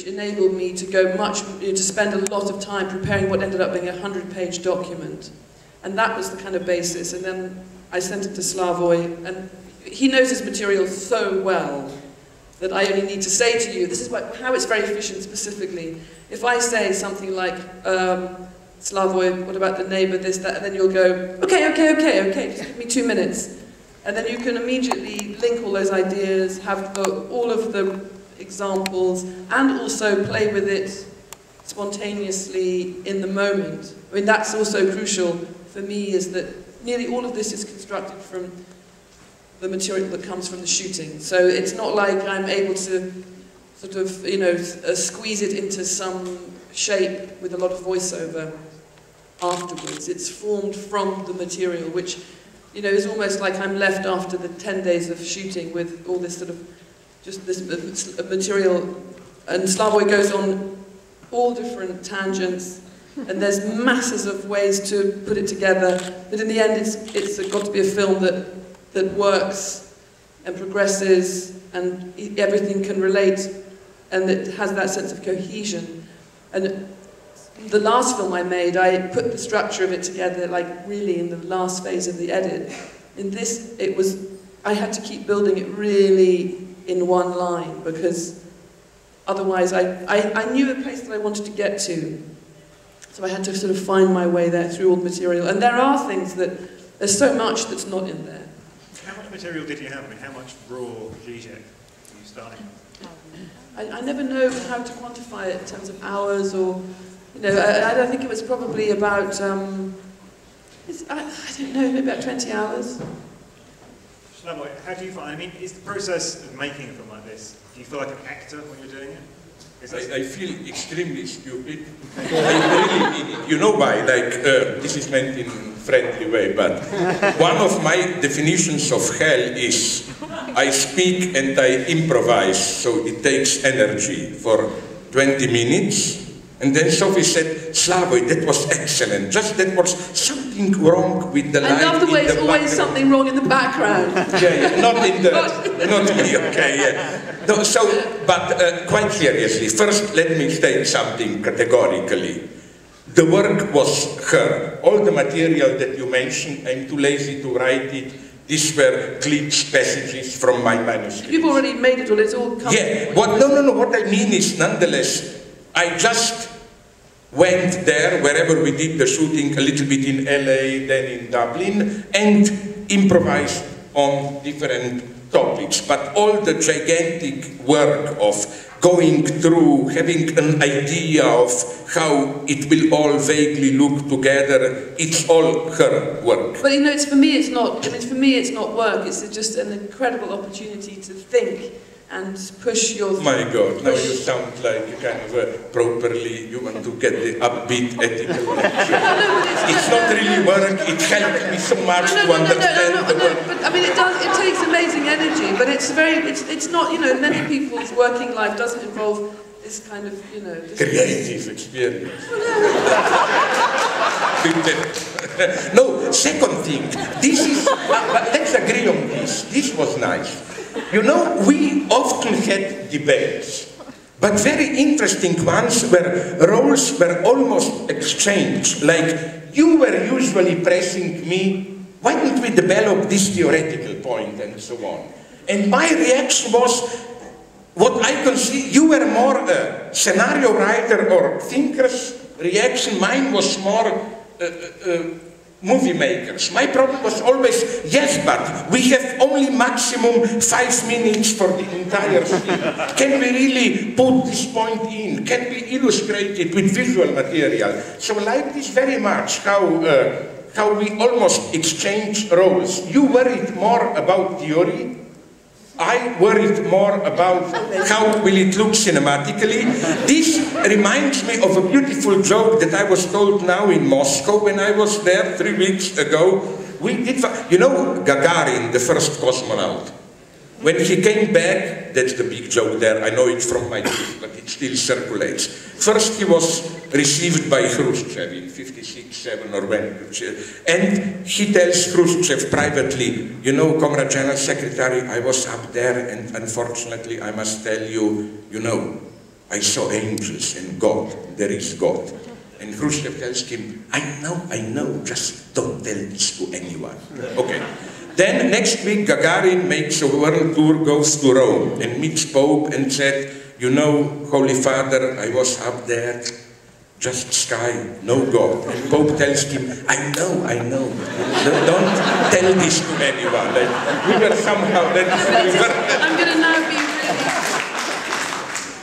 enabled me to go to spend a lot of time preparing what ended up being a 100-page document. And that was the kind of basis. And then I sent it to Slavoj, and he knows his material so well that I only need to say to you, this is how it's very efficient specifically. If I say something like, Slavoj, what about the neighbour, this, that, and then you'll go, okay, just give me 2 minutes. And then you can immediately link all those ideas, have all of the examples, and also play with it spontaneously in the moment. I mean, that's also crucial for me, is that nearly all of this is constructed from the material that comes from the shooting. So it's not like I'm able to sort of, squeeze it into some shape with a lot of voiceover afterwards. It's formed from the material, which, is almost like I'm left after the 10 days of shooting with all this sort of, just this material. And Slavoj goes on all different tangents, and there's masses of ways to put it together. But in the end, it's got to be a film that works and progresses, and everything can relate, and it has that sense of cohesion. And the last film I made, I put the structure of it together, like really in the last phase of the edit. In this, I had to keep building it really in one line, because otherwise I knew the place that I wanted to get to. So I had to sort of find my way there through all the material. And there are things there's so much that's not in there. How much material did you have? I mean, how much raw Zizek were you starting with? I never know how to quantify it in terms of hours or, I don't think it was probably about, I don't know, maybe about 20 hours. Slavoj, how do you find, is the process of making a film like this, do you feel like an actor when you're doing it? I feel extremely stupid. I really mean it. You know why? This is meant in a friendly way, but one of my definitions of hell is I speak and I improvise, so it takes energy for 20 minutes. And then Sophie said, Slavoj, that was excellent. Just that was something wrong with the light. I love the way it's always something wrong in the background. Yeah, not in the, not me, okay, yeah. No, but quite seriously, first let me state something categorically. The work was her. All the material that you mentioned, I'm too lazy to write it. These were clips, passages from my manuscript. You've already made it all, it's all come. Yeah, no, what I mean is, nonetheless, I just went there, wherever we did the shooting, a little bit in LA, then in Dublin, and improvised on different topics. But all the gigantic work of going through, having an idea of how it will all vaguely look together, it's all her work. But for me it's not work, it's just an incredible opportunity to think and push your... My God, now you sound like you kind of properly, you want to get the upbeat ethical lecture. It's not really work, it helped me so much to understand the work. But it takes amazing energy, but it's not, many people's working life doesn't involve this kind of, this creative experience. No, second thing, this is, but let's agree on this, this was nice. We often had debates, but very interesting ones where roles were almost exchanged, like you were usually pressing me, why don't we develop this theoretical point and so on. And my reaction was, what I can see, you were more a scenario writer or thinker's reaction, mine was more movie makers. My problem was always, yes, but we have only maximum 5 minutes for the entire scene. Can we really put this point in? Can we illustrate it with visual material? So I like this very much, how we almost exchange roles. You worried more about theory. I worried more about how will it look cinematically. This reminds me of a beautiful joke that I was told now in Moscow when I was there 3 weeks ago. We did, Gagarin, the first cosmonaut. When he came back, that's the big joke there, I know it from my book, but it still circulates. First he was received by Khrushchev in 56, 7 or when, and he tells Khrushchev privately, Comrade General Secretary, I was up there and unfortunately I must tell you, I saw angels and God, there is God. And Khrushchev tells him, I know, just don't tell this to anyone. Okay. Then next week, Gagarin makes a world tour, goes to Rome, and meets Pope and said, you know, Holy Father, I was up there, just sky, no God. And Pope tells him, I know. Don't tell this to anyone. We were somehow,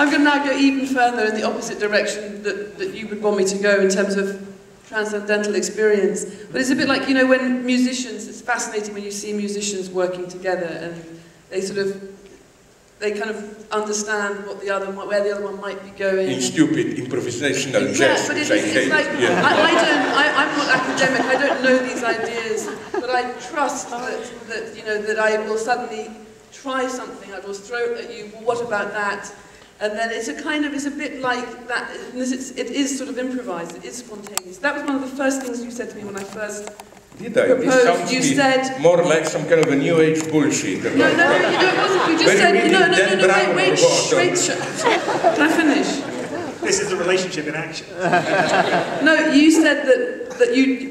I'm going to now go even further in the opposite direction that you would want me to go in terms of transcendental experience. But it's a bit like, you know, when musicians, it's fascinating when you see musicians working together and they kind of understand what where the other one might be going. In stupid improvisational jazz, but which it's like, yeah. I'm not academic, I don't know these ideas, but I trust that you know, that I will suddenly try something, I will throw it at you, well, what about that? And then it's a bit like that, it is sort of improvised, it is spontaneous. That was one of the first things you said to me when I first proposed. It sounds you said more like some kind of a new age bullshit. No, it wasn't. You just said, wait, can I finish? This is the relationship in action. No, you said that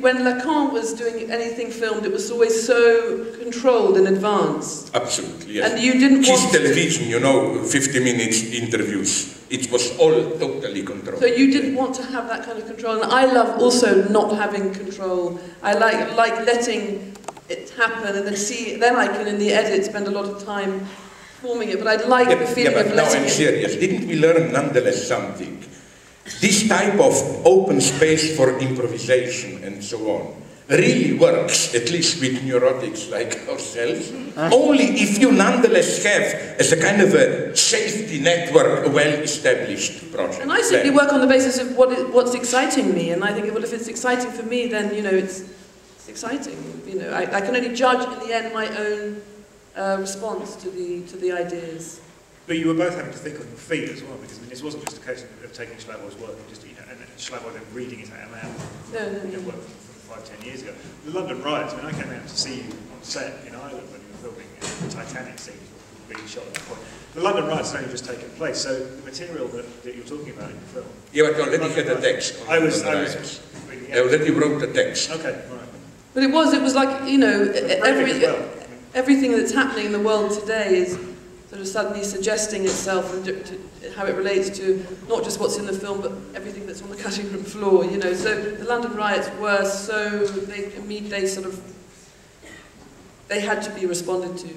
when Lacan was doing anything filmed, it was always so controlled in advance. Absolutely, yes. And you didn't want television, you know, 50 minutes interviews. It was all totally controlled. So you didn't want to have that kind of control. And I love also not having control. I like letting it happen and then I can, in the edit, spend a lot of time forming it. But I'd like the feeling of letting it. No, I'm serious. Didn't we learn nonetheless something? This type of open space for improvisation and so on really works, at least with neurotics like ourselves, only if you nonetheless have, as a kind of a safety network, a well-established project. And I simply work on the basis of what's exciting me, and I think, well, if it's exciting for me, then, you know, it's exciting. You know, I can only judge in the end my own response to the ideas. But you were both having to think on your feet as well, because I mean, this wasn't just a case of taking Slavoj's work and just, you know, and Slavoj then reading it out loud. No. Work from 5-10 years ago. The London riots, I mean, I came out to see you on set in Ireland when you were filming the Titanic scene being shot at that point. The London riots had only just taken place, so the material that you're talking about in the film. Yeah, but I already had a text. I already wrote the text. Okay, right. But it was like, you know, everything that's happening in the world today is sort of suddenly suggesting itself and how it relates to not just what's in the film, but everything that's on the cutting room floor, you know. So the London riots were so, they had to be responded to.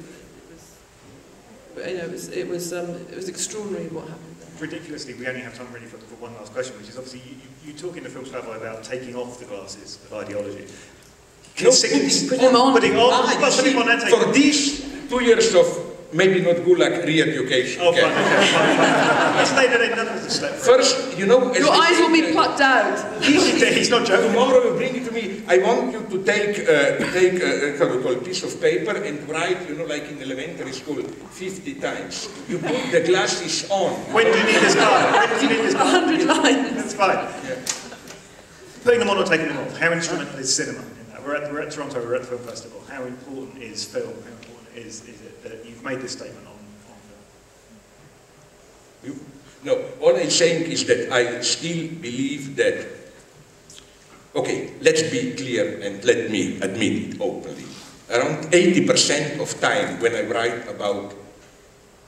It was extraordinary what happened there. Ridiculously, we only have time really for one last question, which is obviously you talk in the film Slavoj about taking off the glasses of ideology. No, putting them on. Putting on and taking for these 2 years of maybe not Gulag re-education. Oh, fine. First, you know... Your eyes will be plucked out. He's not joking. Tomorrow you bring it to me. I want you to take a piece of paper and write, you know, like in elementary school, 50 times. You put the glasses on. When do you need this card? 100 lines. That's fine. Yeah. Putting them on or taking them off. How instrumental is cinema in that? We're at Toronto, we're at the film festival. How important is film? How important is it that you've made this statement on film? No, all I'm saying is that I still believe that, okay, let's be clear and let me admit it openly. Around 80% of time when I write about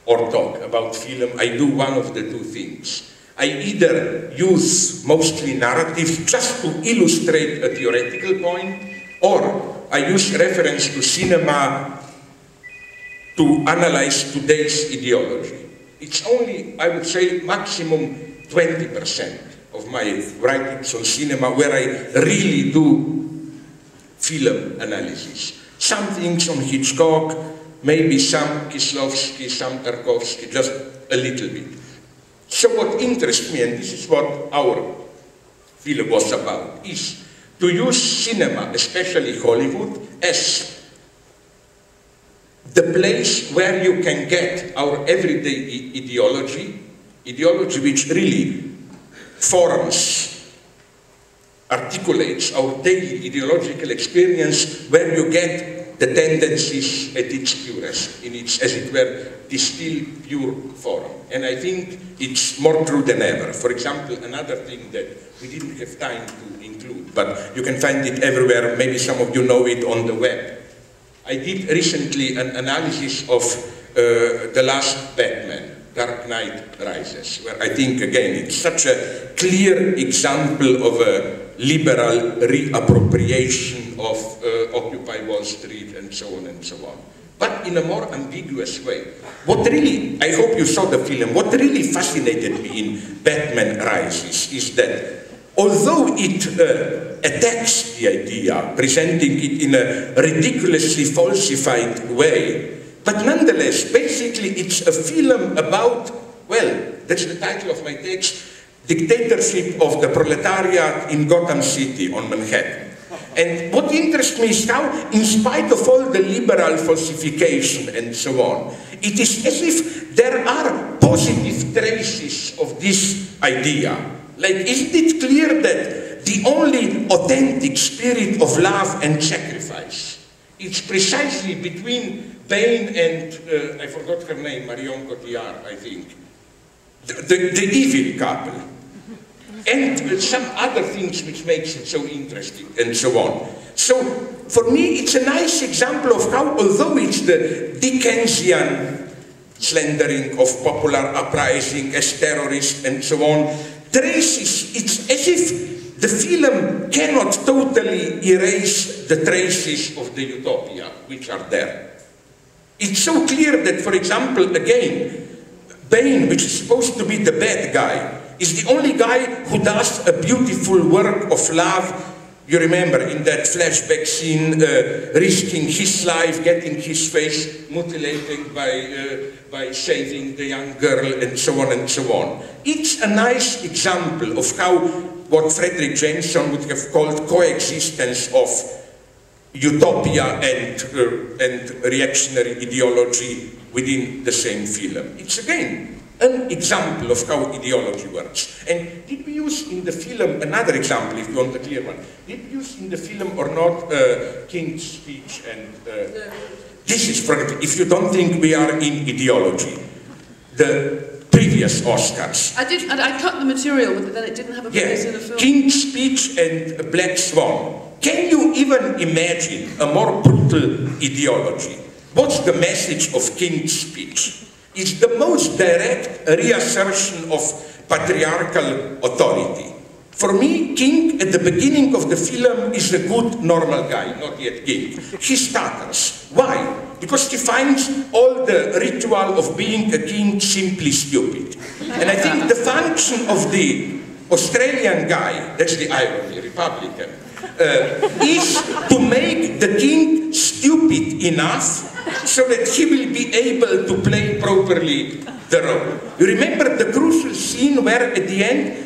or talk about film, I do one of the two things. I either use mostly narrative just to illustrate a theoretical point, or I use reference to cinema to analyze today's ideology. It's only, I would say, maximum 20% of my writings on cinema where I really do film analysis. Some things on Hitchcock, maybe some Kieślowski, some Tarkovsky, just a little bit. So what interests me, and this is what our film was about, is to use cinema, especially Hollywood, as the place where you can get our everyday ideology which really forms, articulates our daily ideological experience, where you get the tendencies at its purest, in its, as it were, distilled pure form. And I think it's more true than ever. For example, another thing that we didn't have time to include, but you can find it everywhere, maybe some of you know it on the web. I did recently an analysis of the last Batman, Dark Knight Rises, where I think, again, it's such a clear example of a liberal reappropriation of Occupy Wall Street and so on and so on. But in a more ambiguous way. What really, I hope you saw the film, what really fascinated me in Batman Rises is that although it attacks the idea, presenting it in a ridiculously falsified way, but nonetheless, basically it's a film about, well, that's the title of my text, Dictatorship of the Proletariat in Gotham City on Manhattan. And what interests me is how, in spite of all the liberal falsification and so on, it is as if there are positive traces of this idea. Like, isn't it clear that the only authentic spirit of love and sacrifice is precisely between Bane and, I forgot her name, Marion Cotillard, I think, the evil couple, and some other things which makes it so interesting, and so on. So, for me, it's a nice example of how, although it's the Dickensian slandering of popular uprising as terrorist and so on, traces, it's as if the film cannot totally erase the traces of the utopia which are there. It's so clear that, for example, again, Bane, which is supposed to be the bad guy, is the only guy who does a beautiful work of love. You remember in that flashback scene, risking his life, getting his face mutilated by shaving the young girl, and so on and so on. It's a nice example of how what Frederick Jameson would have called coexistence of utopia and reactionary ideology within the same film. It's again an example of how ideology works. And did we use in the film, another example if you want a clear one, did we use in the film or not King's speech and this is, for if you don't think we are in ideology, the previous Oscars. I cut the material, but then it didn't have a place in the film. King's speech and Black Swan. Can you even imagine a more brutal ideology? What's the message of King's speech? It's the most direct reassertion of patriarchal authority. For me, King, at the beginning of the film, is a good, normal guy, not yet king. He stutters. Why? Because he finds all the ritual of being a king simply stupid. And I think the function of the Australian guy, that's the irony, Republican, is to make the king stupid enough so that he will be able to play properly the role. You remember the crucial scene where at the end,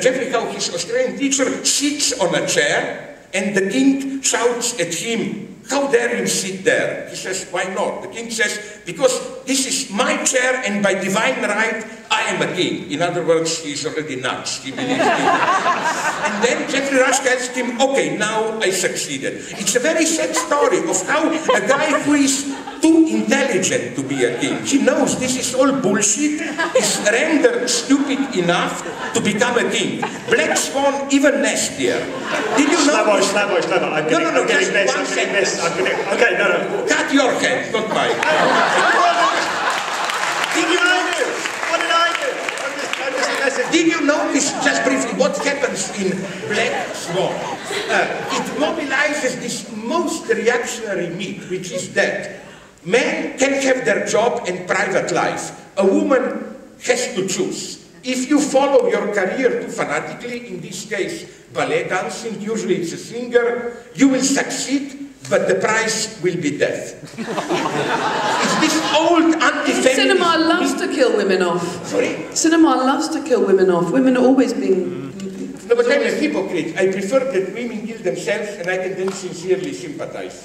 Jeffrey Howe, his Australian teacher, sits on a chair and the king shouts at him, "How dare you sit there?" He says, "Why not?" The king says, "Because this is my chair and by divine right, I am a king." In other words, he is already nuts. He believes in And then Jeffrey Rush tells him, "Okay, now I succeeded." It's a very sad story of how a guy who is too intelligent to be a king, he knows this is all bullshit, is rendered stupid enough to become a king. Black Swan, even nastier. Did you know? I'm getting this. Okay, no. Cut your head, not mine. Did you know this? What did I do? I'm just Did you notice, just briefly, what happens in Black Swan? It mobilizes this most reactionary myth, which is that men can have their job and private life. A woman has to choose. If you follow your career too fanatically, in this case ballet dancing, usually it's a singer, you will succeed, but the price will be death. It's this old anti-feminist... Cinema loves to kill women off. Sorry? Cinema loves to kill women off. Women are always being... No, but I'm a hypocrite. I prefer that women kill themselves and I can then sincerely sympathize.